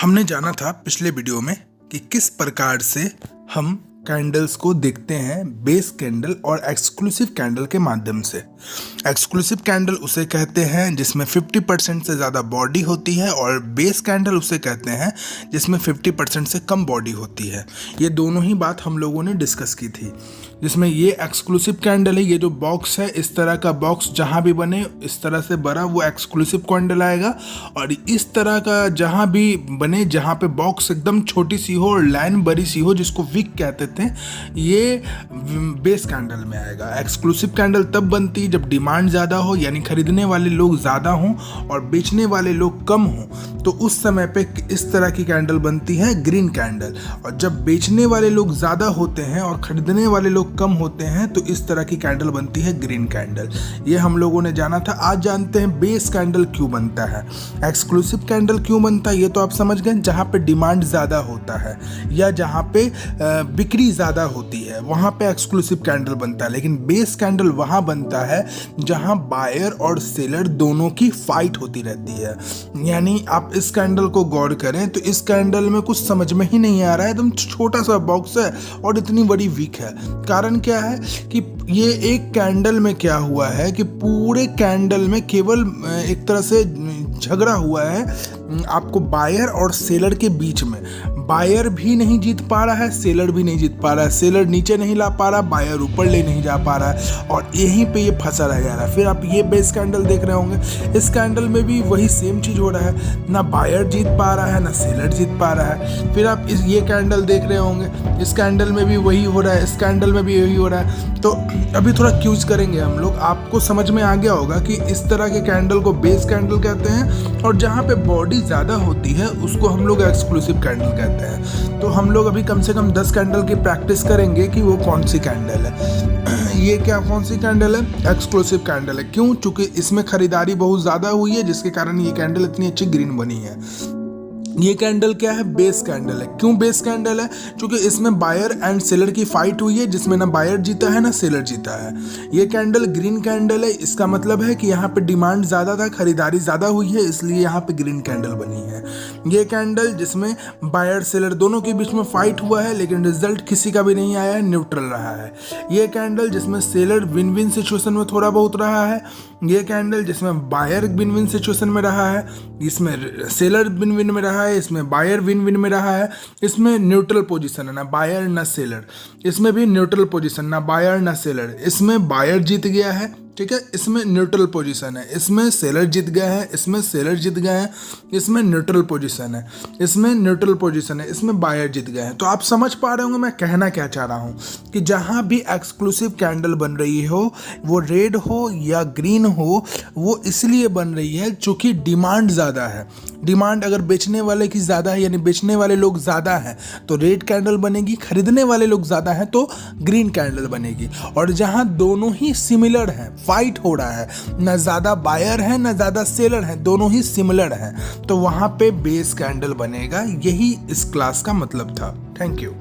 हमने जाना था पिछले वीडियो में कि किस प्रकार से हम कैंडल्स को देखते हैं बेस कैंडल और एक्सक्लूसिव कैंडल के माध्यम से। एक्सक्लूसिव कैंडल उसे कहते हैं जिसमें 50% से ज़्यादा बॉडी होती है और बेस कैंडल उसे कहते हैं जिसमें 50% से कम बॉडी होती है। ये दोनों ही बात हम लोगों ने डिस्कस की थी, जिसमें ये एक्सक्लूसिव कैंडल है। ये जो बॉक्स है, इस तरह का बॉक्स जहाँ भी बने इस तरह से बना वो एक्सक्लूसिव कैंडल आएगा, और इस तरह का जहाँ भी बने जहाँ पे बॉक्स एकदम छोटी सी हो और लाइन बड़ी सी हो, जिसको विक कहते थे, ये बेस कैंडल में आएगा। एक्सक्लूसिव कैंडल तब बनती जब डिमांड ज़्यादा हो, यानी खरीदने वाले लोग ज़्यादा हों और बेचने वाले लोग कम हों, तो उस समय पे इस तरह की कैंडल बनती है ग्रीन कैंडल। और जब बेचने वाले लोग ज़्यादा होते हैं और खरीदने वाले लोग कम होते हैं तो इस तरह की कैंडल बनती है ग्रीन कैंडल। ये हम लोगों ने जाना था। आज जानते हैं बेस कैंडल क्यों बनता है, एक्सक्लूसिव कैंडल क्यों बनता है। ये तो आप समझ गए, जहाँ पे डिमांड ज़्यादा होता है या जहाँ पे बिक्री ज़्यादा होती है वहाँ पे एक्सक्लूसिव कैंडल बनता है। लेकिन बेस कैंडल वहाँ बनता है जहाँ बायर और सेलर दोनों की फाइट होती रहती है। यानी आप इस कैंडल को गौर करें तो इस कैंडल में कुछ समझ में ही नहीं आ रहा है, एकदम छोटा सा बॉक्स है और इतनी बड़ी विक है। कारण क्या है कि ये एक कैंडल में क्या हुआ है कि पूरे कैंडल में केवल एक तरह से झगड़ा हुआ है आपको बायर और सेलर के बीच में। बायर भी नहीं जीत पा रहा है, सेलर भी नहीं जीत पा रहा है। सेलर नीचे नहीं ला पा रहा, बायर ऊपर ले नहीं जा पा रहा है, और यहीं पे ये फंसा रह जा रहा है। फिर आप ये बेस कैंडल देख रहे होंगे, इस कैंडल में भी वही सेम चीज़ हो रहा है, ना बायर जीत पा रहा है ना सेलर जीत पा रहा है। फिर आप ये कैंडल देख रहे होंगे, इस कैंडल में भी वही हो रहा है, इस कैंडल में भी वही हो रहा है। तो अभी थोड़ा क्यूज करेंगे हम लोग, आपको समझ में आ गया होगा कि इस तरह के कैंडल को बेस कैंडल कहते हैं, और जहाँ पे बॉडी ज़्यादा होती है उसको हम लोग एक्सक्लूसिव कैंडल कहते हैं। तो हम लोग अभी कम से कम 10 कैंडल की प्रैक्टिस करेंगे कि वो कौन सी कैंडल है। ये क्या कौन सी कैंडल है? एक्सक्लूसिव कैंडल है। क्यों? चूंकि इसमें खरीदारी बहुत ज़्यादा हुई है, जिसके कारण ये कैंडल इतनी अच्छी ग्रीन बनी है। ये कैंडल क्या है? बेस कैंडल है। क्यों बेस कैंडल है? क्योंकि इसमें बायर एंड सेलर की फाइट हुई है, जिसमें ना बायर जीता है ना सेलर जीता है। ये कैंडल ग्रीन कैंडल है। इसका मतलब है कि यहाँ पे डिमांड ज़्यादा था, खरीदारी ज़्यादा हुई है, इसलिए यहाँ पे ग्रीन कैंडल बनी है। ये कैंडल जिसमें बायर सेलर दोनों के बीच में फाइट हुआ है, लेकिन रिजल्ट किसी का भी नहीं आया है, न्यूट्रल रहा है। ये कैंडल जिसमें सेलर विन विन सिचुएशन में थोड़ा बहुत रहा है। ये कैंडल जिसमें बायर विन विन सिचुएशन में रहा है, इसमें सेलर विन विन में रहा है, इसमें बायर विन विन में रहा है। इसमें न्यूट्रल पोजीशन है, ना बायर ना सेलर। इसमें भी न्यूट्रल पोजीशन, ना बायर ना सेलर। इसमें बायर जीत गया है, ठीक है, इसमें न्यूट्रल पोजीशन है। इसमें सेलर जीत गया है, इसमें सेलर जीत गया है। इसमें न्यूट्रल पोजीशन है, इसमें न्यूट्रल पोजीशन है, इसमें बायर जीत गया है। तो आप समझ पा रहे होंगे मैं कहना क्या चाह रहा हूँ, कि जहाँ भी एक्सक्लूसिव कैंडल बन रही हो, वो रेड हो या ग्रीन हो, वो इसलिए बन रही है चूँकि डिमांड ज़्यादा है। डिमांड अगर बेचने वाले की ज़्यादा है, यानी बेचने वाले लोग ज़्यादा हैं, तो रेड कैंडल बनेगी। खरीदने वाले लोग ज़्यादा हैं तो ग्रीन कैंडल बनेगी। और जहाँ दोनों ही सिमिलर हैं, फाइट हो रहा है, ना ज़्यादा बायर है ना ज़्यादा सेलर है, दोनों ही सिमिलर हैं, तो वहाँ पे बेस कैंडल बनेगा। यही इस क्लास का मतलब था। Thank you.